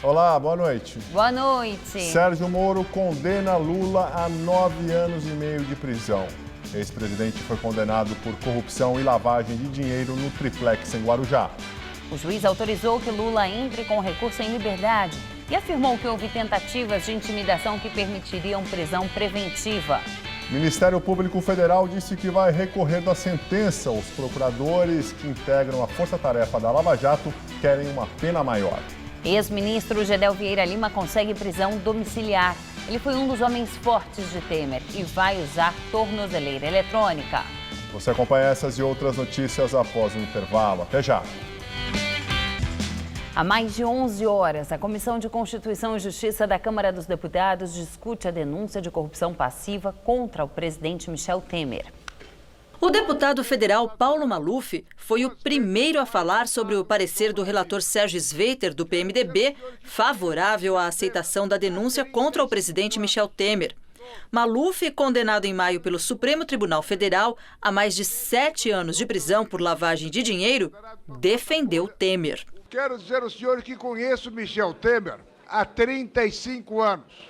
Olá, boa noite. Boa noite. Sérgio Moro condena Lula a 9 anos e meio de prisão. Ex-presidente foi condenado por corrupção e lavagem de dinheiro no triplex em Guarujá. O juiz autorizou que Lula entre com recurso em liberdade e afirmou que houve tentativas de intimidação que permitiriam prisão preventiva. O Ministério Público Federal disse que vai recorrer da sentença. Os procuradores que integram a força-tarefa da Lava Jato querem uma pena maior. Ex-ministro Gedel Vieira Lima consegue prisão domiciliar. Ele foi um dos homens fortes de Temer e vai usar tornozeleira eletrônica. Você acompanha essas e outras notícias após o intervalo. Até já! Há mais de 11 horas, a Comissão de Constituição e Justiça da Câmara dos Deputados discute a denúncia de corrupção passiva contra o presidente Michel Temer. O deputado federal Paulo Maluf foi o primeiro a falar sobre o parecer do relator Sérgio Sveiter, do PMDB, favorável à aceitação da denúncia contra o presidente Michel Temer. Maluf, condenado em maio pelo Supremo Tribunal Federal a mais de 7 anos de prisão por lavagem de dinheiro, defendeu Temer. Quero dizer ao senhor que conheço Michel Temer há 35 anos.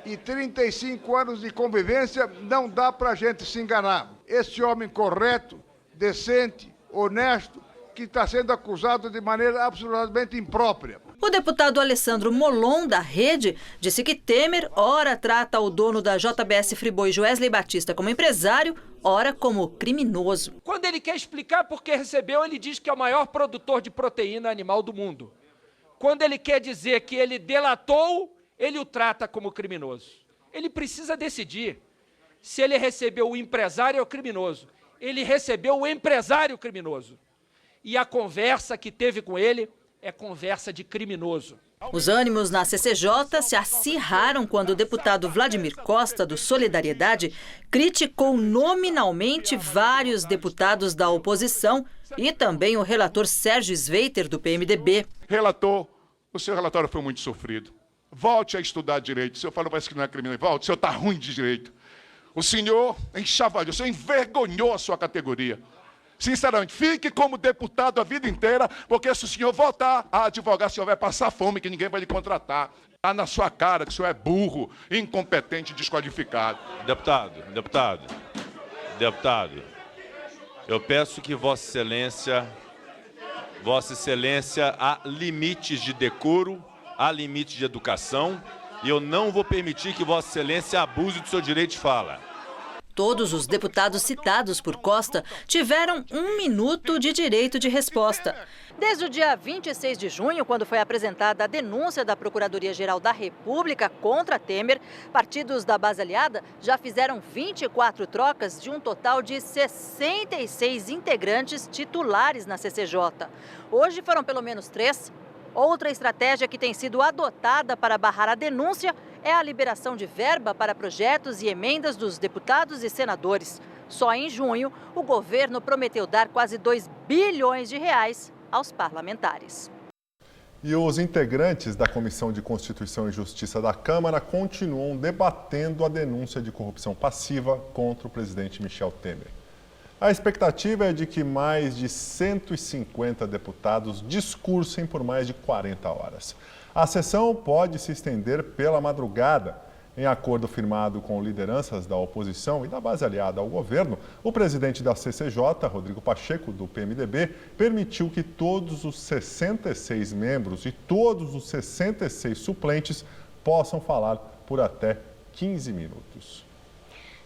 E 35 anos de convivência não dá para a gente se enganar. Esse homem correto, decente, honesto, que está sendo acusado de maneira absolutamente imprópria. O deputado Alessandro Molon, da Rede, disse que Temer ora trata o dono da JBS Friboi, Joesley Batista, como empresário, ora como criminoso. Quando ele quer explicar por que recebeu, ele diz que é o maior produtor de proteína animal do mundo. Quando ele quer dizer que ele delatou, ele o trata como criminoso. Ele precisa decidir se ele recebeu o empresário ou o criminoso. Ele recebeu o empresário criminoso. E a conversa que teve com ele é conversa de criminoso. Os ânimos na CCJ se acirraram quando o deputado Vladimir Costa, do Solidariedade, criticou nominalmente vários deputados da oposição e também o relator Sérgio Sveiter, do PMDB. Relator, o seu relatório foi muito sofrido. Volte a estudar direito. O senhor falou, parece que não é criminoso. Volte, o senhor está ruim de direito. O senhor enxavalhou, o senhor envergonhou a sua categoria. Sinceramente, fique como deputado a vida inteira, porque se o senhor voltar a advogar, o senhor vai passar fome, que ninguém vai lhe contratar. Está na sua cara que o senhor é burro, incompetente e desqualificado. Deputado, eu peço que Vossa Excelência, há limites de decoro, há limites de educação, e eu não vou permitir que Vossa Excelência abuse do seu direito de fala. Todos os deputados citados por Costa tiveram 1 minuto de direito de resposta. Desde o dia 26 de junho, quando foi apresentada a denúncia da Procuradoria-Geral da República contra Temer, partidos da base aliada já fizeram 24 trocas de um total de 66 integrantes titulares na CCJ. Hoje foram pelo menos 3. Outra estratégia que tem sido adotada para barrar a denúncia é a liberação de verba para projetos e emendas dos deputados e senadores. Só em junho, o governo prometeu dar quase 2 bilhões de reais aos parlamentares. E os integrantes da Comissão de Constituição e Justiça da Câmara continuam debatendo a denúncia de corrupção passiva contra o presidente Michel Temer. A expectativa é de que mais de 150 deputados discursem por mais de 40 horas. A sessão pode se estender pela madrugada. Em acordo firmado com lideranças da oposição e da base aliada ao governo, o presidente da CCJ, Rodrigo Pacheco, do PMDB, permitiu que todos os 66 membros e todos os 66 suplentes possam falar por até 15 minutos.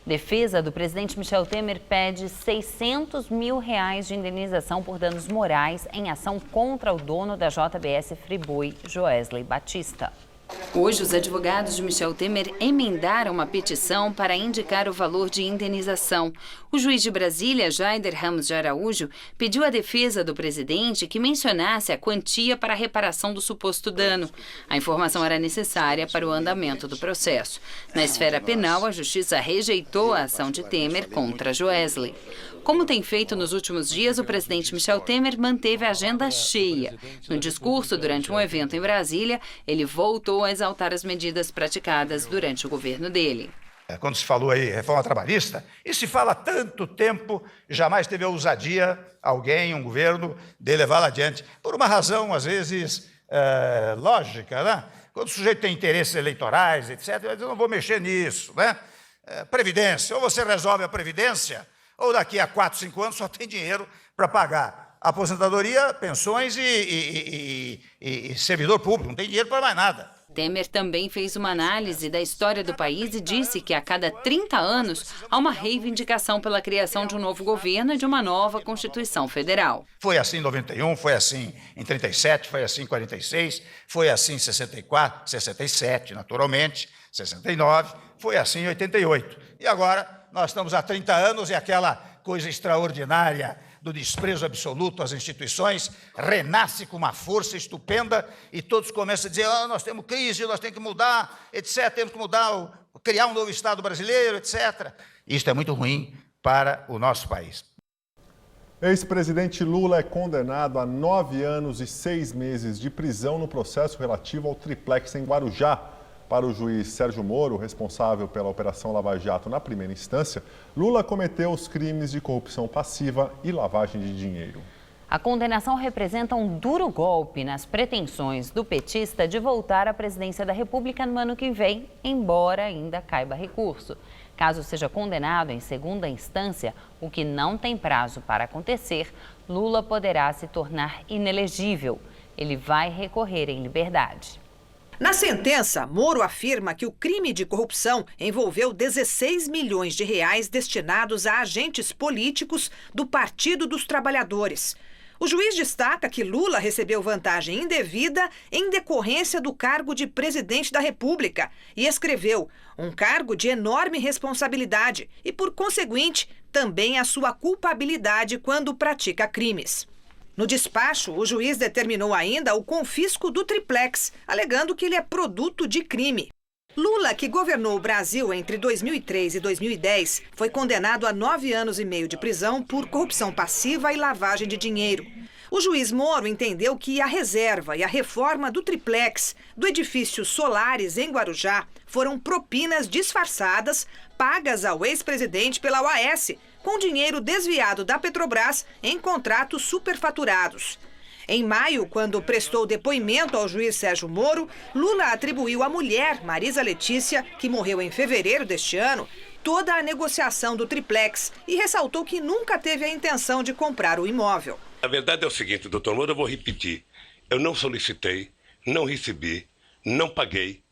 Defesa do presidente Michel Temer pede R$600 mil de indenização por danos morais em ação contra o dono da JBS Friboi, Joesley Batista. Hoje, os advogados de Michel Temer emendaram uma petição para indicar o valor de indenização. O juiz de Brasília, Jaider Ramos de Araújo, pediu à defesa do presidente que mencionasse a quantia para a reparação do suposto dano. A informação era necessária para o andamento do processo. Na esfera penal, a Justiça rejeitou a ação de Temer contra Joesley. Como tem feito nos últimos dias, o presidente Michel Temer manteve a agenda cheia. No discurso durante um evento em Brasília, ele voltou a exaltar as medidas praticadas durante o governo dele. Quando se falou aí reforma trabalhista, e se fala há tanto tempo, jamais teve a ousadia alguém, um governo, de levá-la adiante, por uma razão, às vezes, lógica, né? Quando o sujeito tem interesses eleitorais, etc., eu não vou mexer nisso, né? Previdência, ou você resolve a Previdência, ou daqui a 4, 5 anos só tem dinheiro para pagar aposentadoria, pensões e servidor público, não tem dinheiro para mais nada. Temer também fez uma análise da história do país e disse que a cada 30 anos há uma reivindicação pela criação de um novo governo e de uma nova Constituição Federal. Foi assim em 91, foi assim em 37, foi assim em 46, foi assim em 64, 67, naturalmente, 69, foi assim em 88. E agora nós estamos há 30 anos e aquela coisa extraordinária do desprezo absoluto às instituições renasce com uma força estupenda e todos começam a dizer, nós temos crise, nós temos que mudar, etc., temos que mudar, criar um novo Estado brasileiro, etc. Isso é muito ruim para o nosso país. Ex-presidente Lula é condenado a 9 anos e 6 meses de prisão no processo relativo ao triplex em Guarujá. Para o juiz Sérgio Moro, responsável pela Operação Lava Jato na primeira instância, Lula cometeu os crimes de corrupção passiva e lavagem de dinheiro. A condenação representa um duro golpe nas pretensões do petista de voltar à presidência da República no ano que vem, embora ainda caiba recurso. Caso seja condenado em segunda instância, o que não tem prazo para acontecer, Lula poderá se tornar inelegível. Ele vai recorrer em liberdade. Na sentença, Moro afirma que o crime de corrupção envolveu 16 milhões de reais destinados a agentes políticos do Partido dos Trabalhadores. O juiz destaca que Lula recebeu vantagem indevida em decorrência do cargo de presidente da República e escreveu um cargo de enorme responsabilidade e, por conseguinte, também a sua culpabilidade quando pratica crimes. No despacho, o juiz determinou ainda o confisco do triplex, alegando que ele é produto de crime. Lula, que governou o Brasil entre 2003 e 2010, foi condenado a 9 anos e meio de prisão por corrupção passiva e lavagem de dinheiro. O juiz Moro entendeu que a reserva e a reforma do triplex do edifício Solares, em Guarujá, foram propinas disfarçadas pagas ao ex-presidente pela OAS, com dinheiro desviado da Petrobras em contratos superfaturados. Em maio, quando prestou depoimento ao juiz Sérgio Moro, Lula atribuiu à mulher, Marisa Letícia, que morreu em fevereiro deste ano, toda a negociação do triplex e ressaltou que nunca teve a intenção de comprar o imóvel. A verdade é o seguinte, doutor Moro, eu vou repetir. Eu não solicitei, não recebi, não paguei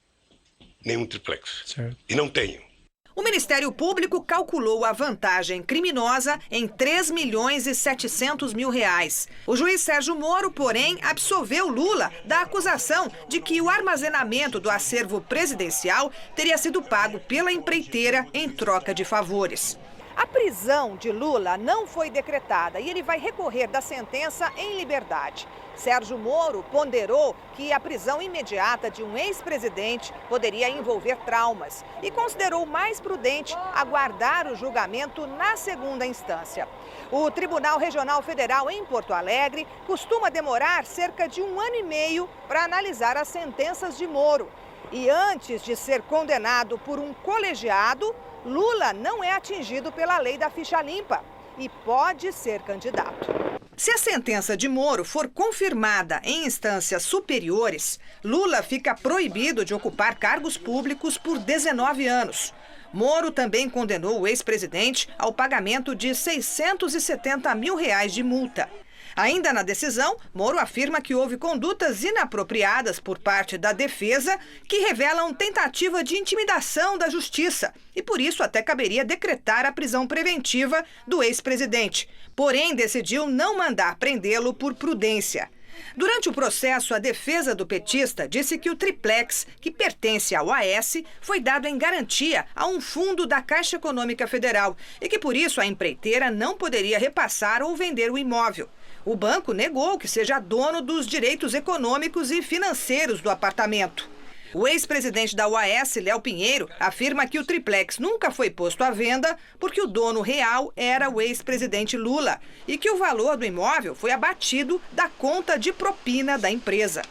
nenhum triplex. Certo. E não tenho. O Ministério Público calculou a vantagem criminosa em 3 milhões e 700 mil reais. O juiz Sérgio Moro, porém, absolveu Lula da acusação de que o armazenamento do acervo presidencial teria sido pago pela empreiteira em troca de favores. A prisão de Lula não foi decretada e ele vai recorrer da sentença em liberdade. Sérgio Moro ponderou que a prisão imediata de um ex-presidente poderia envolver traumas e considerou mais prudente aguardar o julgamento na segunda instância. O Tribunal Regional Federal em Porto Alegre costuma demorar cerca de 1 ano e meio para analisar as sentenças de Moro. E antes de ser condenado por um colegiado, Lula não é atingido pela lei da ficha limpa e pode ser candidato. Se a sentença de Moro for confirmada em instâncias superiores, Lula fica proibido de ocupar cargos públicos por 19 anos. Moro também condenou o ex-presidente ao pagamento de 670 mil reais de multa. Ainda na decisão, Moro afirma que houve condutas inapropriadas por parte da defesa que revelam tentativa de intimidação da justiça e, por isso, até caberia decretar a prisão preventiva do ex-presidente. Porém, decidiu não mandar prendê-lo por prudência. Durante o processo, a defesa do petista disse que o triplex, que pertence ao AS, foi dado em garantia a um fundo da Caixa Econômica Federal e que, por isso, a empreiteira não poderia repassar ou vender o imóvel. O banco negou que seja dono dos direitos econômicos e financeiros do apartamento. O ex-presidente da OAS, Léo Pinheiro, afirma que o triplex nunca foi posto à venda porque o dono real era o ex-presidente Lula e que o valor do imóvel foi abatido da conta de propina da empresa.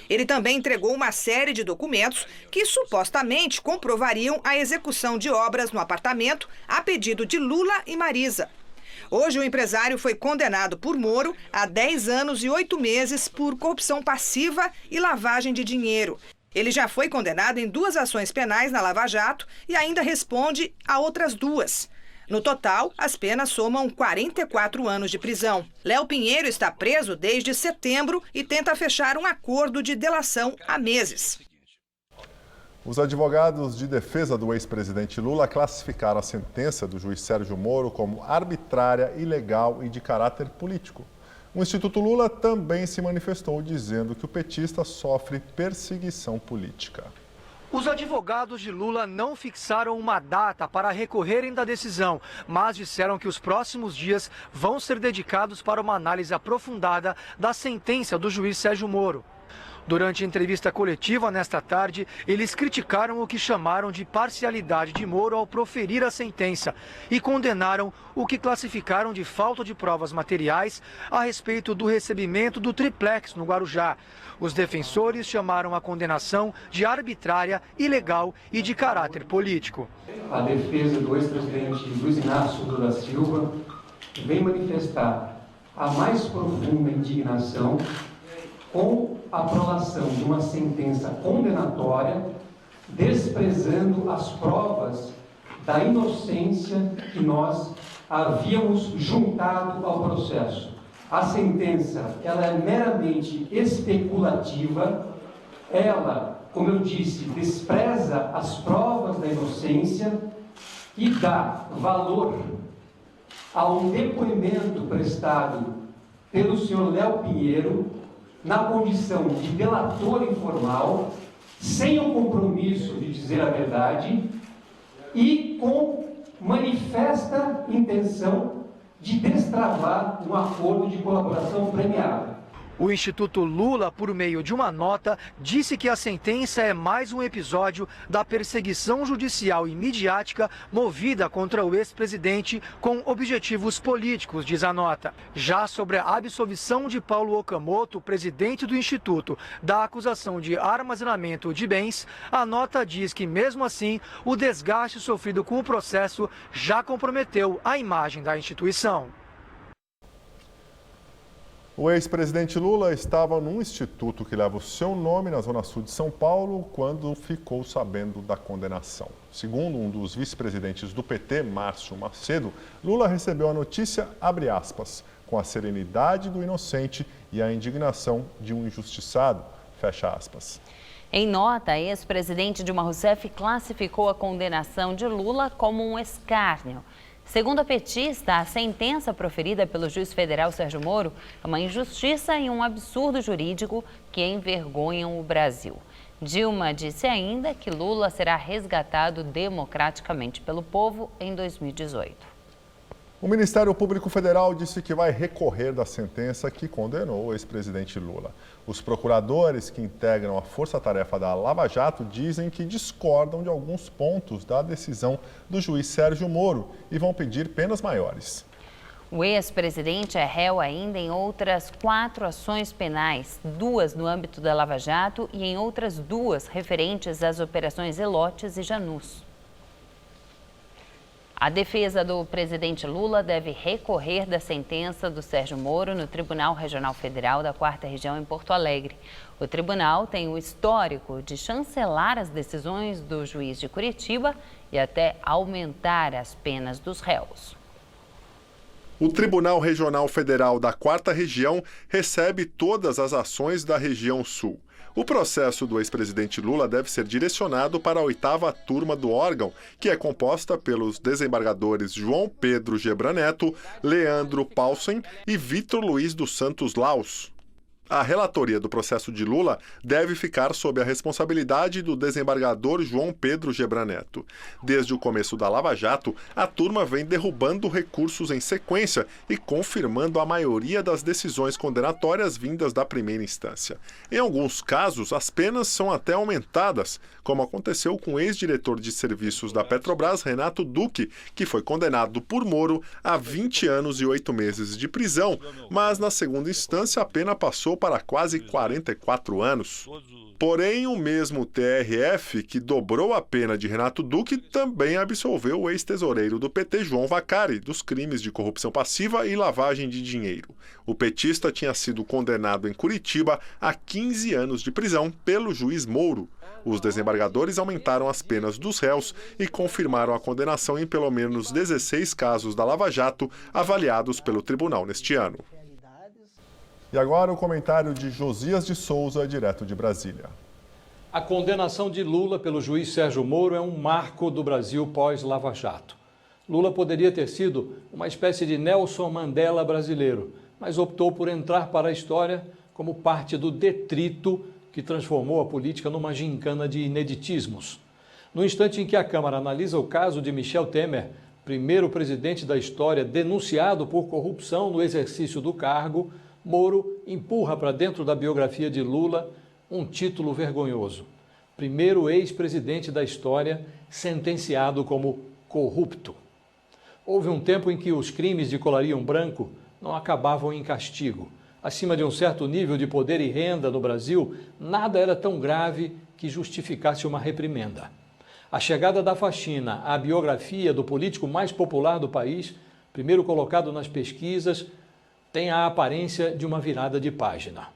Ele também entregou uma série de documentos que supostamente comprovariam a execução de obras no apartamento a pedido de Lula e Marisa. Hoje, o empresário foi condenado por Moro a 10 anos e 8 meses por corrupção passiva e lavagem de dinheiro. Ele já foi condenado em 2 ações penais na Lava Jato e ainda responde a outras 2. No total, as penas somam 44 anos de prisão. Léo Pinheiro está preso desde setembro e tenta fechar um acordo de delação há meses. Os advogados de defesa do ex-presidente Lula classificaram a sentença do juiz Sérgio Moro como arbitrária, ilegal e de caráter político. O Instituto Lula também se manifestou dizendo que o petista sofre perseguição política. Os advogados de Lula não fixaram uma data para recorrerem da decisão, mas disseram que os próximos dias vão ser dedicados para uma análise aprofundada da sentença do juiz Sérgio Moro. Durante a entrevista coletiva nesta tarde, eles criticaram o que chamaram de parcialidade de Moro ao proferir a sentença e condenaram o que classificaram de falta de provas materiais a respeito do recebimento do triplex no Guarujá. Os defensores chamaram a condenação de arbitrária, ilegal e de caráter político. A defesa do ex-presidente Luiz Inácio Lula da Silva vem manifestar a mais profunda indignação com a aprovação de uma sentença condenatória, desprezando as provas da inocência que nós havíamos juntado ao processo. A sentença, ela é meramente especulativa, ela, como eu disse, despreza as provas da inocência e dá valor ao depoimento prestado pelo senhor Léo Pinheiro, na condição de delator informal, sem o compromisso de dizer a verdade e com manifesta intenção de destravar um acordo de colaboração premiada. O Instituto Lula, por meio de uma nota, disse que a sentença é mais um episódio da perseguição judicial e midiática movida contra o ex-presidente com objetivos políticos, diz a nota. Já sobre a absolvição de Paulo Okamoto, presidente do Instituto, da acusação de armazenamento de bens, a nota diz que, mesmo assim, o desgaste sofrido com o processo já comprometeu a imagem da instituição. O ex-presidente Lula estava num instituto que leva o seu nome na Zona Sul de São Paulo quando ficou sabendo da condenação. Segundo um dos vice-presidentes do PT, Márcio Macedo, Lula recebeu a notícia, abre aspas, com a serenidade do inocente e a indignação de um injustiçado, fecha aspas. Em nota, ex-presidente Dilma Rousseff classificou a condenação de Lula como um escárnio. Segundo a petista, a sentença proferida pelo juiz federal Sérgio Moro é uma injustiça e um absurdo jurídico que envergonham o Brasil. Dilma disse ainda que Lula será resgatado democraticamente pelo povo em 2018. O Ministério Público Federal disse que vai recorrer da sentença que condenou o ex-presidente Lula. Os procuradores que integram a força-tarefa da Lava Jato dizem que discordam de alguns pontos da decisão do juiz Sérgio Moro e vão pedir penas maiores. O ex-presidente é réu ainda em outras 4 ações penais, 2 no âmbito da Lava Jato e em outras 2 referentes às operações Zelotes e Janus. A defesa do presidente Lula deve recorrer da sentença do Sérgio Moro no Tribunal Regional Federal da 4ª Região em Porto Alegre. O tribunal tem o histórico de chancelar as decisões do juiz de Curitiba e até aumentar as penas dos réus. O Tribunal Regional Federal da 4ª Região recebe todas as ações da região sul. O processo do ex-presidente Lula deve ser direcionado para a 8ª turma do órgão, que é composta pelos desembargadores João Pedro Gebran Neto, Leandro Paulsen e Vitor Luiz dos Santos Laus. A relatoria do processo de Lula deve ficar sob a responsabilidade do desembargador João Pedro Gebran Neto. Desde o começo da Lava Jato, a turma vem derrubando recursos em sequência e confirmando a maioria das decisões condenatórias vindas da primeira instância. Em alguns casos, as penas são até aumentadas, como aconteceu com o ex-diretor de serviços da Petrobras, Renato Duque, que foi condenado por Moro a 20 anos e 8 meses de prisão, mas na segunda instância a pena passou para quase 44 anos. Porém, o mesmo TRF que dobrou a pena de Renato Duque também absolveu o ex-tesoureiro do PT, João Vacari, dos crimes de corrupção passiva e lavagem de dinheiro. O petista tinha sido condenado em Curitiba a 15 anos de prisão pelo juiz Moro. Os desembargadores aumentaram as penas dos réus e confirmaram a condenação em pelo menos 16 casos da Lava Jato avaliados pelo tribunal neste ano. E agora o comentário de Josias de Souza, direto de Brasília. A condenação de Lula pelo juiz Sérgio Moro é um marco do Brasil pós-Lava Jato. Lula poderia ter sido uma espécie de Nelson Mandela brasileiro, mas optou por entrar para a história como parte do detrito que transformou a política numa gincana de ineditismos. No instante em que a Câmara analisa o caso de Michel Temer, primeiro presidente da história denunciado por corrupção no exercício do cargo, Moro empurra para dentro da biografia de Lula um título vergonhoso. Primeiro ex-presidente da história sentenciado como corrupto. Houve um tempo em que os crimes de colarinho branco não acabavam em castigo. Acima de um certo nível de poder e renda no Brasil, nada era tão grave que justificasse uma reprimenda. A chegada da faxina à biografia do político mais popular do país, primeiro colocado nas pesquisas, tem a aparência de uma virada de página.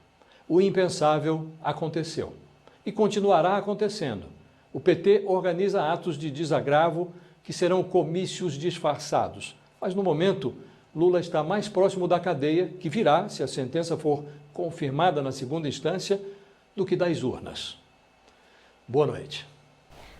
O impensável aconteceu e continuará acontecendo. O PT organiza atos de desagravo que serão comícios disfarçados. Mas, no momento, Lula está mais próximo da cadeia, que virá, se a sentença for confirmada na segunda instância, do que das urnas. Boa noite.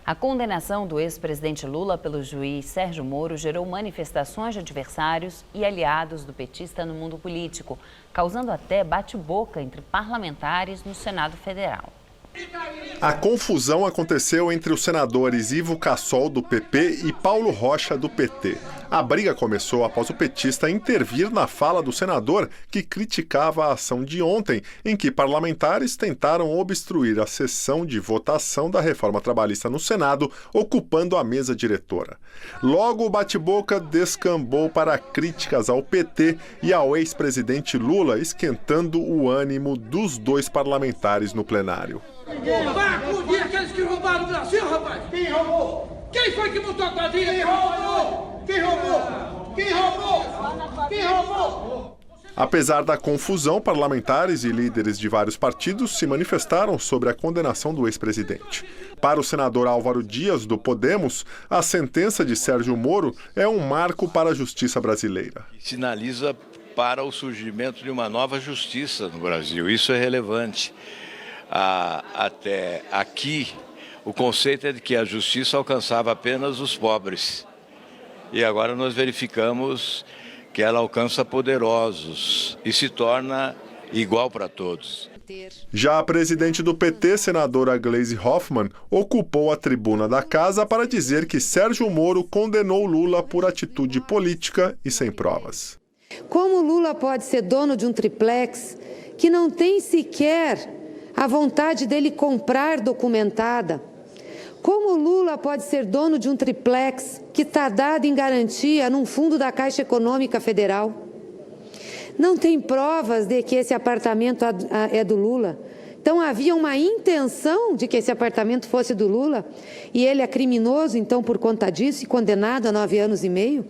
A condenação do ex-presidente Lula pelo juiz Sérgio Moro gerou manifestações de adversários e aliados do petista no mundo político, causando até bate-boca entre parlamentares no Senado Federal. A confusão aconteceu entre os senadores Ivo Cassol, do PP, e Paulo Rocha, do PT. A briga começou após o petista intervir na fala do senador, que criticava a ação de ontem, em que parlamentares tentaram obstruir a sessão de votação da reforma trabalhista no Senado, ocupando a mesa diretora. Logo, o bate-boca descambou para críticas ao PT e ao ex-presidente Lula, esquentando o ânimo dos dois parlamentares no plenário. Vai acudir aqueles que roubaram o Brasil, rapaz! Quem roubou? Quem foi que botou a quadrilha? Quem roubou? Quem roubou? Quem roubou? Quem roubou? Apesar da confusão, parlamentares e líderes de vários partidos se manifestaram sobre a condenação do ex-presidente. Para o senador Álvaro Dias, do Podemos, a sentença de Sérgio Moro é um marco para a justiça brasileira. Sinaliza para o surgimento de uma nova justiça no Brasil. Isso é relevante. Até aqui, o conceito é de que a justiça alcançava apenas os pobres. E agora nós verificamos que ela alcança poderosos e se torna igual para todos. Já a presidente do PT, senadora Gleisi Hoffmann, ocupou a tribuna da casa para dizer que Sérgio Moro condenou Lula por atitude política e sem provas. Como Lula pode ser dono de um triplex que não tem sequer a vontade dele comprar documentada? Como Lula pode ser dono de um triplex que está dado em garantia num fundo da Caixa Econômica Federal? Não tem provas de que esse apartamento é do Lula. Então havia uma intenção de que esse apartamento fosse do Lula e ele é criminoso, então, por conta disso e condenado a 9 anos e meio?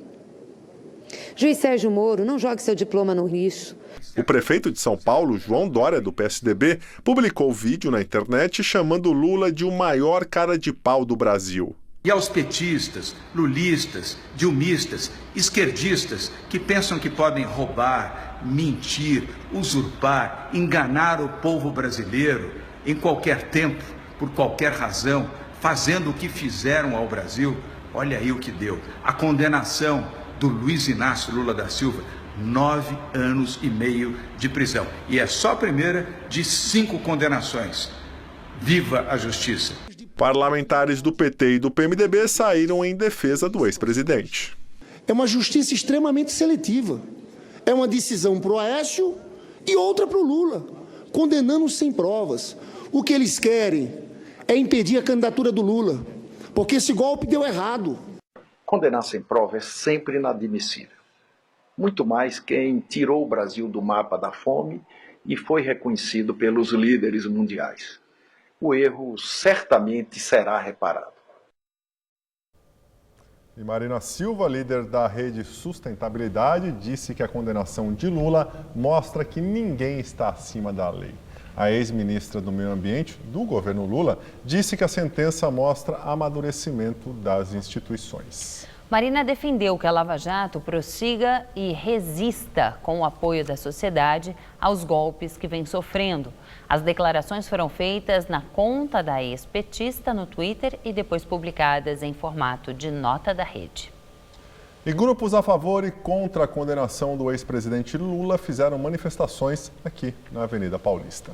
Juiz Sérgio Moro, não jogue seu diploma no lixo. O prefeito de São Paulo, João Dória, do PSDB, publicou vídeo na internet chamando Lula de o maior cara de pau do Brasil. E aos petistas, lulistas, dilmistas, esquerdistas que pensam que podem roubar, mentir, usurpar, enganar o povo brasileiro em qualquer tempo, por qualquer razão, fazendo o que fizeram ao Brasil, olha aí o que deu. A condenação do Luiz Inácio Lula da Silva, 9 anos e meio de prisão. E é só a primeira de 5 condenações. Viva a justiça! Parlamentares do PT e do PMDB saíram em defesa do ex-presidente. É uma justiça extremamente seletiva. É uma decisão para o Aécio e outra para o Lula, condenando sem provas. O que eles querem é impedir a candidatura do Lula, porque esse golpe deu errado. Condenar sem prova é sempre inadmissível. Muito mais quem tirou o Brasil do mapa da fome e foi reconhecido pelos líderes mundiais. o erro certamente será reparado. E Marina Silva, líder da Rede Sustentabilidade, disse que a condenação de Lula mostra que ninguém está acima da lei. A ex-ministra do Meio Ambiente do governo Lula disse que a sentença mostra amadurecimento das instituições. Marina defendeu que a Lava Jato prossiga e resista com o apoio da sociedade aos golpes que vem sofrendo. As declarações foram feitas na conta da ex-petista no Twitter e depois publicadas em formato de nota da rede. E grupos a favor e contra a condenação do ex-presidente Lula fizeram manifestações aqui na Avenida Paulista.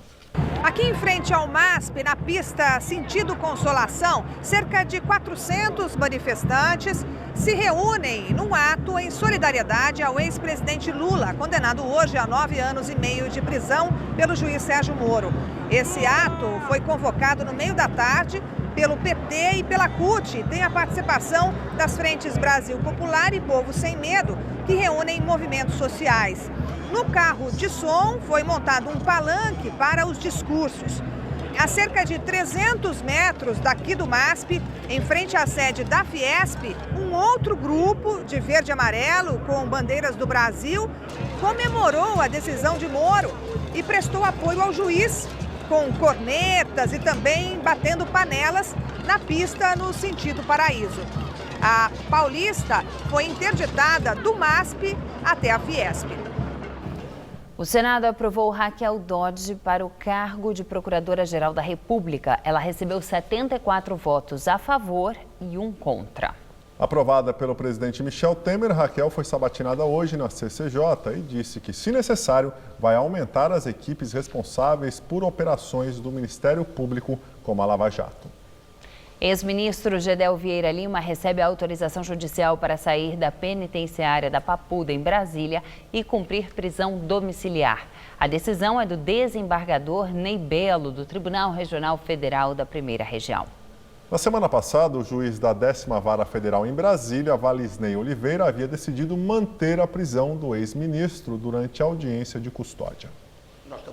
Aqui em frente ao MASP, na pista sentido Consolação, cerca de 400 manifestantes se reúnem num ato em solidariedade ao ex-presidente Lula, condenado hoje a 9 anos e meio de prisão pelo juiz Sérgio Moro. Esse ato foi convocado no meio da tarde pelo PT e pela CUT. Tem a participação das frentes Brasil Popular e Povo Sem Medo, que reúnem movimentos sociais. No carro de som foi montado um palanque para os discursos. A cerca de 300 metros daqui do MASP, em frente à sede da Fiesp, um outro grupo de verde e amarelo com bandeiras do Brasil comemorou a decisão de Moro e prestou apoio ao juiz, com cornetas e também batendo panelas na pista no sentido Paraíso. A Paulista foi interditada do MASP até a Fiesp. O Senado aprovou Raquel Dodge para o cargo de Procuradora-Geral da República. Ela recebeu 74 votos a favor e 1 contra. Aprovada pelo presidente Michel Temer, Raquel foi sabatinada hoje na CCJ e disse que, se necessário, vai aumentar as equipes responsáveis por operações do Ministério Público, como a Lava Jato. Ex-ministro Gedel Vieira Lima recebe a autorização judicial para sair da penitenciária da Papuda, em Brasília, e cumprir prisão domiciliar. A decisão é do desembargador Ney Belo, do Tribunal Regional Federal da Primeira Região. Na semana passada, o juiz da 10ª Vara Federal em Brasília, Valisney Oliveira, havia decidido manter a prisão do ex-ministro durante a audiência de custódia.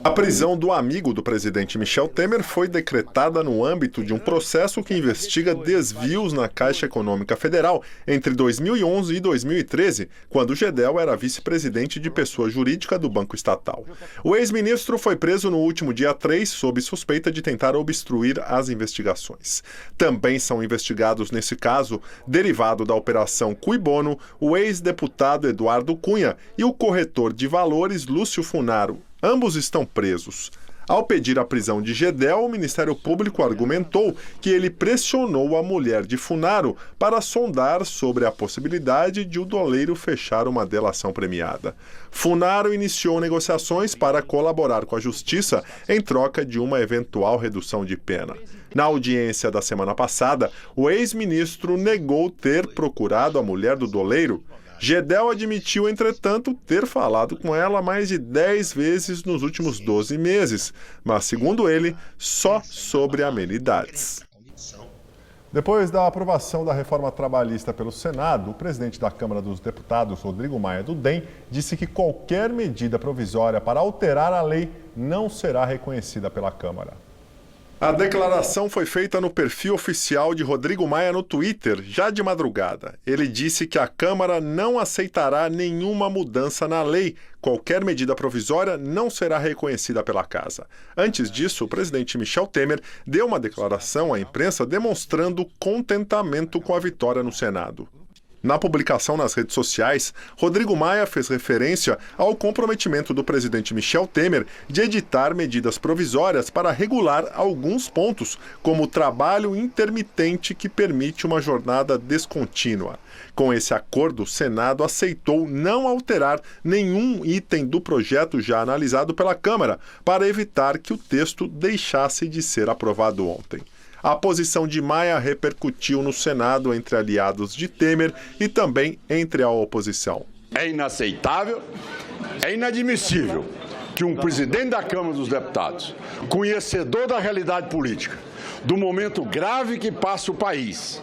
A prisão do amigo do presidente Michel Temer foi decretada no âmbito de um processo que investiga desvios na Caixa Econômica Federal entre 2011 e 2013, quando Gedel era vice-presidente de pessoa jurídica do Banco Estatal. O ex-ministro foi preso no último dia 3 sob suspeita de tentar obstruir as investigações. Também são investigados nesse caso, derivado da Operação Cui Bono, o ex-deputado Eduardo Cunha e o corretor de valores Lúcio Funaro. Ambos estão presos. Ao pedir a prisão de Gedel, o Ministério Público argumentou que ele pressionou a mulher de Funaro para sondar sobre a possibilidade de o doleiro fechar uma delação premiada. Funaro iniciou negociações para colaborar com a Justiça em troca de uma eventual redução de pena. Na audiência da semana passada, o ex-ministro negou ter procurado a mulher do doleiro. Gedel admitiu, entretanto, ter falado com ela mais de 10 vezes nos últimos 12 meses, mas, segundo ele, só sobre amenidades. Depois da aprovação da reforma trabalhista pelo Senado, o presidente da Câmara dos Deputados, Rodrigo Maia do DEM, disse que qualquer medida provisória para alterar a lei não será reconhecida pela Câmara. A declaração foi feita no perfil oficial de Rodrigo Maia no Twitter, já de madrugada. Ele disse que a Câmara não aceitará nenhuma mudança na lei. Qualquer medida provisória não será reconhecida pela Casa. Antes disso, o presidente Michel Temer deu uma declaração à imprensa demonstrando contentamento com a vitória no Senado. Na publicação nas redes sociais, Rodrigo Maia fez referência ao comprometimento do presidente Michel Temer de editar medidas provisórias para regular alguns pontos, como o trabalho intermitente que permite uma jornada descontínua. Com esse acordo, o Senado aceitou não alterar nenhum item do projeto já analisado pela Câmara, para evitar que o texto deixasse de ser aprovado ontem. A posição de Maia repercutiu no Senado entre aliados de Temer e também entre a oposição. É inaceitável, é inadmissível que um presidente da Câmara dos Deputados, conhecedor da realidade política, do momento grave que passa o país,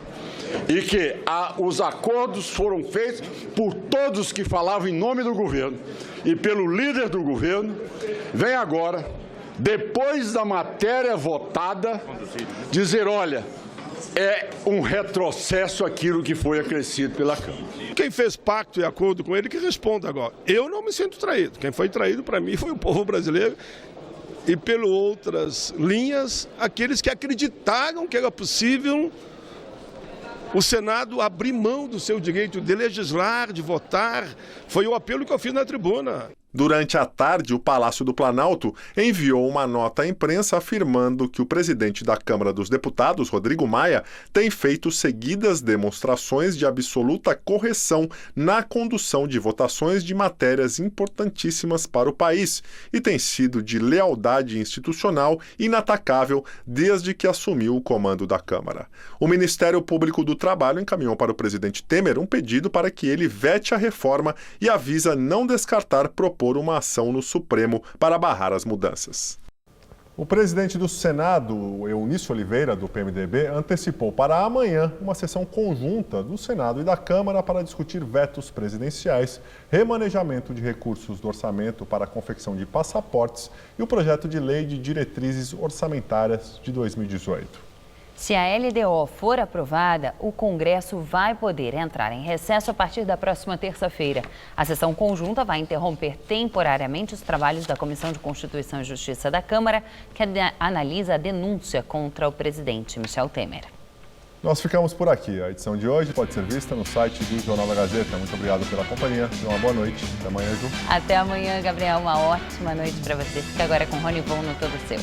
e que os acordos foram feitos por todos que falavam em nome do governo e pelo líder do governo, vem agora depois da matéria votada, dizer, olha, é um retrocesso aquilo que foi acrescido pela Câmara. Quem fez pacto e acordo com ele que responda agora. Eu não me sinto traído. Quem foi traído para mim foi o povo brasileiro e, pelas outras linhas, aqueles que acreditaram que era possível o Senado abrir mão do seu direito de legislar, de votar. Foi o apelo que eu fiz na tribuna. Durante a tarde, o Palácio do Planalto enviou uma nota à imprensa afirmando que o presidente da Câmara dos Deputados, Rodrigo Maia, tem feito seguidas demonstrações de absoluta correção na condução de votações de matérias importantíssimas para o país e tem sido de lealdade institucional inatacável desde que assumiu o comando da Câmara. O Ministério Público do Trabalho encaminhou para o presidente Temer um pedido para que ele vete a reforma e avisa não descartar propor uma ação no Supremo para barrar as mudanças. O presidente do Senado, Eunício Oliveira, do PMDB, antecipou para amanhã uma sessão conjunta do Senado e da Câmara para discutir vetos presidenciais, remanejamento de recursos do orçamento para a confecção de passaportes e o projeto de lei de diretrizes orçamentárias de 2018. Se a LDO for aprovada, o Congresso vai poder entrar em recesso a partir da próxima terça-feira. A sessão conjunta vai interromper temporariamente os trabalhos da Comissão de Constituição e Justiça da Câmara, que analisa a denúncia contra o presidente Michel Temer. Nós ficamos por aqui. A edição de hoje pode ser vista no site do Jornal da Gazeta. Muito obrigado pela companhia e uma boa noite. Até amanhã, Ju. Até amanhã, Gabriel. Uma ótima noite para você. Fica agora com Rony Von no Todo Seu.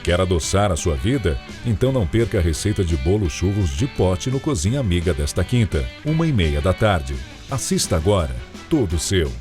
Quer adoçar a sua vida? Então não perca a receita de bolo churros de pote no Cozinha Amiga desta quinta, 13h30 da tarde. Assista agora, Todo Seu.